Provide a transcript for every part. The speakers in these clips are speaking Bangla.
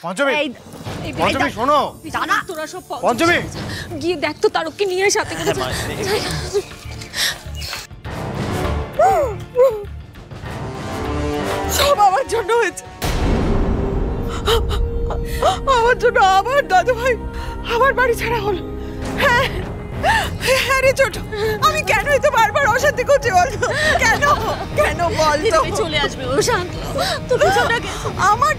পঞ্চমী পঞ্চমী শোনো, জানা তোরা সব পঞ্চমী গিয়ে দেখ তো তারককে নিয়ে সাথে করে। সব আমার জন্য হয়েছে, আমার জন্য আমার দাদু ভাই আমার বাড়ি ছাড়া হলো। হ্যাঁ হ্যাঁ রে ছোট, আমি কেনই তো বারবার অশান্তি করছি বল? কেন কেন বল তো? চলে আসবে ও, শান্ত তোর পিছনটাকে। আমার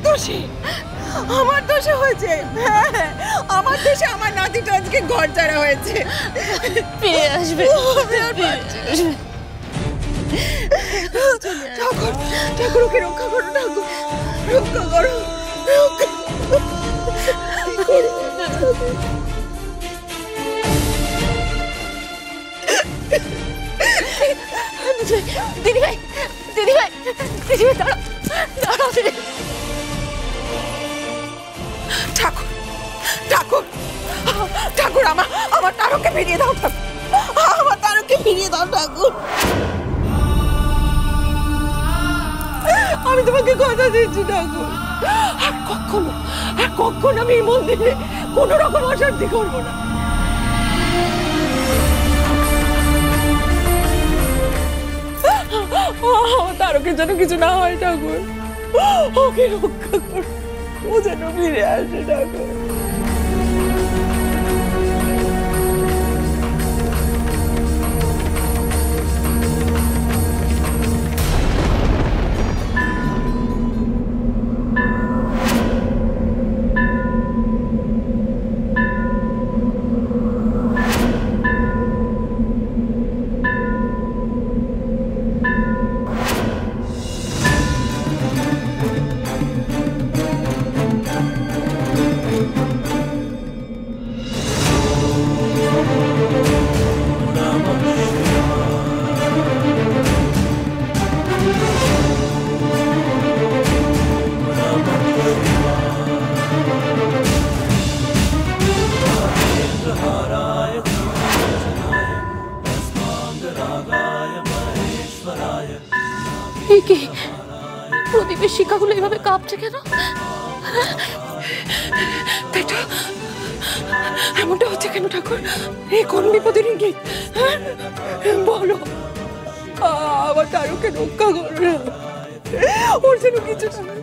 দোষে হয়েছে। হ্যাঁ আমার দোষে আমার নাতিটা আজকে ঘর ছাড়া হয়েছে। ফিরে আসবে, ঠাকুর ঠাকুর ওকে রক্ষা করো, ঠাকুর রক্ষা করো, দিদি ভাই দিদি ভাই দিদি ভাই দাঁড়াও দাঁড়াও। ঠাকুর ঠাকুর ঠাকুর আমার তারকে ফিরিয়ে দাও, ঠাকুর আমার তারকে ফিরিয়ে দাও ঠাকুর। আমি তোমাকে কথা দিচ্ছি ঠাকুর, আর কখনো আমি এই মন্দিরে কোনো রকম অশান্তি করবো না। তারকের যেন কিছু না হয় ঠাকুর, ওকে রক্ষা করো, ও যেন ফিরে আসে ঠাকুর। প্রদীপের শিখাগুলো এভাবে কাঁপছে কেন? তাই তো, এমনটা হচ্ছে কেন ঠাকুর? এই কোন বিপদের ইঙ্গিত? বলো, আবার তারকে রক্ষা করো, ওর যেন কিছু না।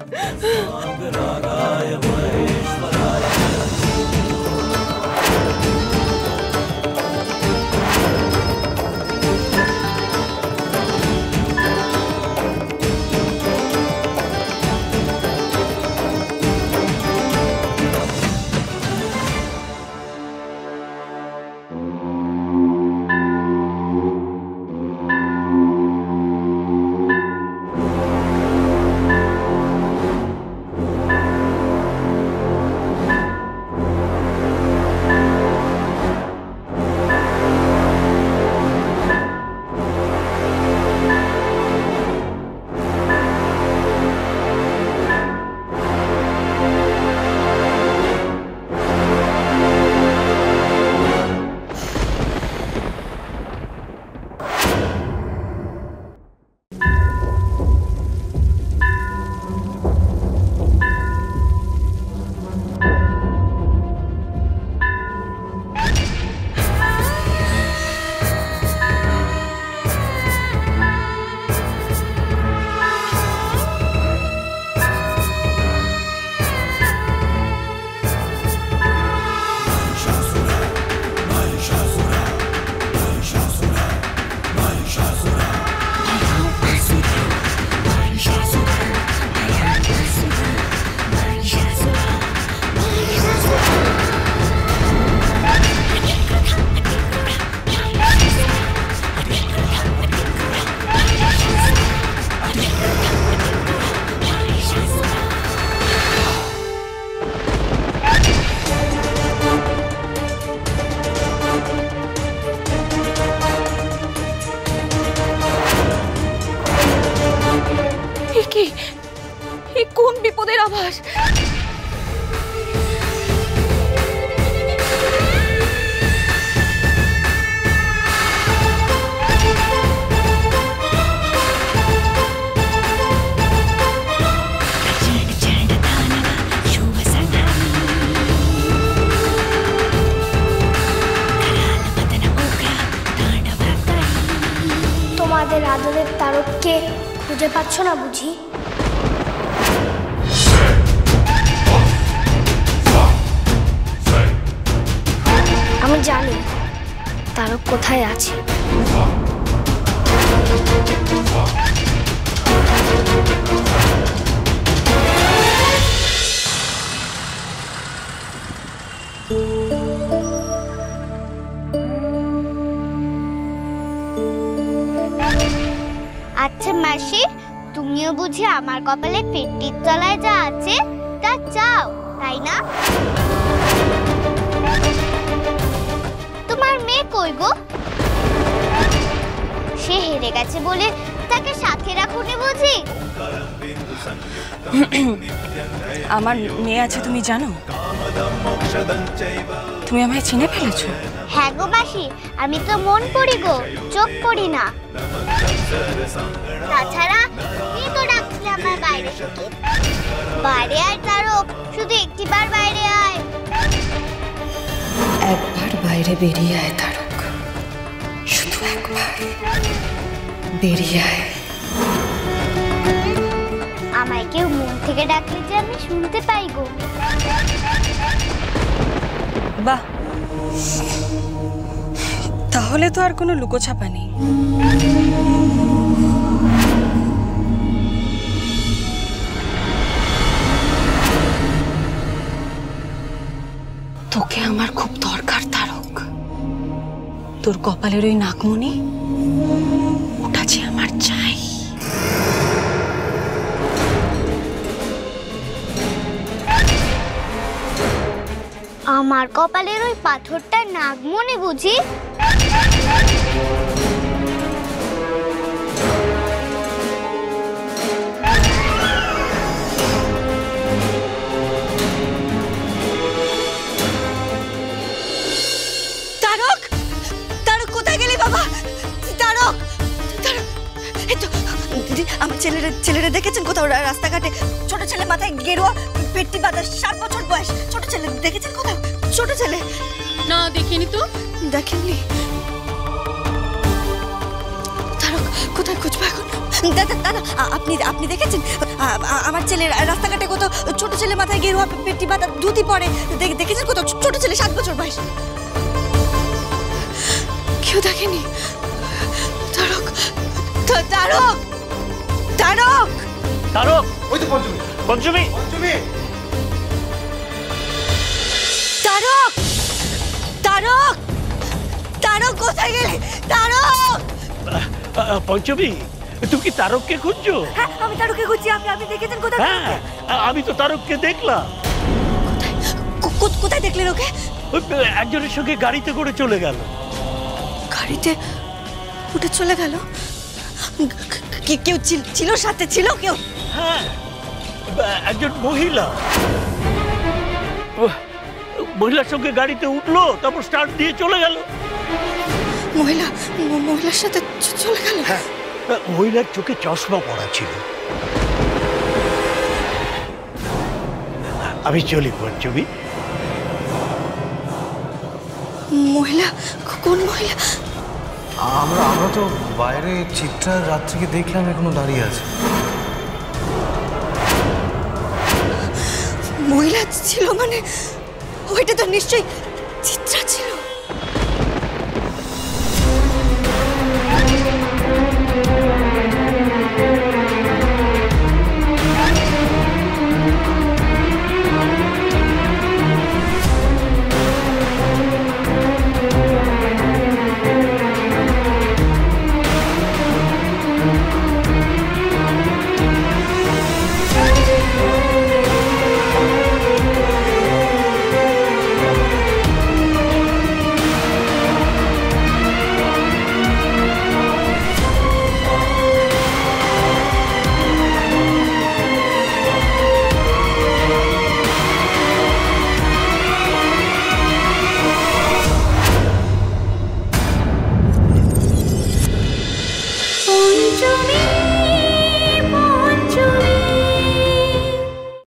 তারককে খুঁজে পাচ্ছ না বুঝি? আমি জানি তারক কোথায় আছে। আচ্ছা মাসি, তুমিও বুঝি আমার কপালে পেটটির তলায় যা আছে তা চাও, তাই না? তোমার মেয়ে কই গো? সে হেরে গেছে বলে তাকে সাথে রাখুনি বুঝি? আমার মেয়ে আছে তুমি জানো? তুমি আমায় চিনে ফেলেছো? হ্যাঁ গো মাসি, আমি তো মন পড়ি গো, চোখ পড়ি না। তাছাড়া তুমি তো ডাকছিলে আমার বাইরে থেকে। বাইরে আয় তারক, শুধু একটিবার বাইরে আয়। একবার বাইরে বেরিয়ে আয় তারক, শুধু একবার বেরিয়ে আয়। আমায় কেউ মন থেকে ডাকলে যে আমি শুনতে পাই গো। বাহ, তাহলে তো আর কোনো লুকোছাপা নেই। তোকে আমার খুব দরকার তারক। তোর কপালের ওই নাকমণি, ওটা যে আমার চাই। আমার কপালের ওই পাথরটা নাগমণি বুঝি? তারক, তারক কোথায় গেলি বাবা? তারক, তারক, এই তো দিদি, আমার ছেলেরা দেখেছেন কোথাও রাস্তাঘাটে? ছোট ছেলে, মাথায় গেরুয়া, পেটটি বাঁধা, 7 বছর বয়স। ছোট ছেলে দেখেছেন কোথাও? ছোট ছেলে না, দেখিনি তো। দেখেননি? তারক কোথায় খুঁজবো এখন? দাদা দাদা, আপনি দেখেছেন আমার ছেলে রাস্তাঘাটে কোথাও? ছোট ছেলে, মাথায় গেরুয়া, পেটটি বাঁধা, ধুতি পরে, দেখেছেন কোথাও? ছোট ছেলে, 7 বছর বয়স। কেউ দেখেনি? তারক, তারক, তারক, তারক, ওই তো পঞ্চমী। পঞ্চমী, পঞ্চমী। তারক, তারক, তারক কোথায় গেলে? তারক! পঞ্চমী, তুমি কি তারককে খুঁজছো? হ্যাঁ, আমি তারককে খুঁজছি। আপনি দেখেছেন কোথায়? হ্যাঁ, আমি তো তারককে দেখলাম। কোথায় দেখলেন ওকে? একজনের সঙ্গে গাড়িতে করে চলে গেল। গাড়িতে উঠে চলে গেল? কেউ ছিল সাথে? ছিল কেউ? হ্যাঁ, একজন মহিলা। মহিলার সঙ্গে গাড়িতে উঠলো, তারপর স্টার্ট দিয়ে চলে গেল। মহিলার সাথে চলে গেল? হ্যাঁ, মহিলার চোখে চশমা পরা ছিল। আমি চলি পঞ্চমী। মহিলা? কোন মহিলা? আমরা তো বাইরে চিত্রার রাত থেকে দেখলাম এখনো দাঁড়িয়ে আছে। মহিলা ছিল মানে ওইটা তো নিশ্চয়ই চিত্রা ছিল।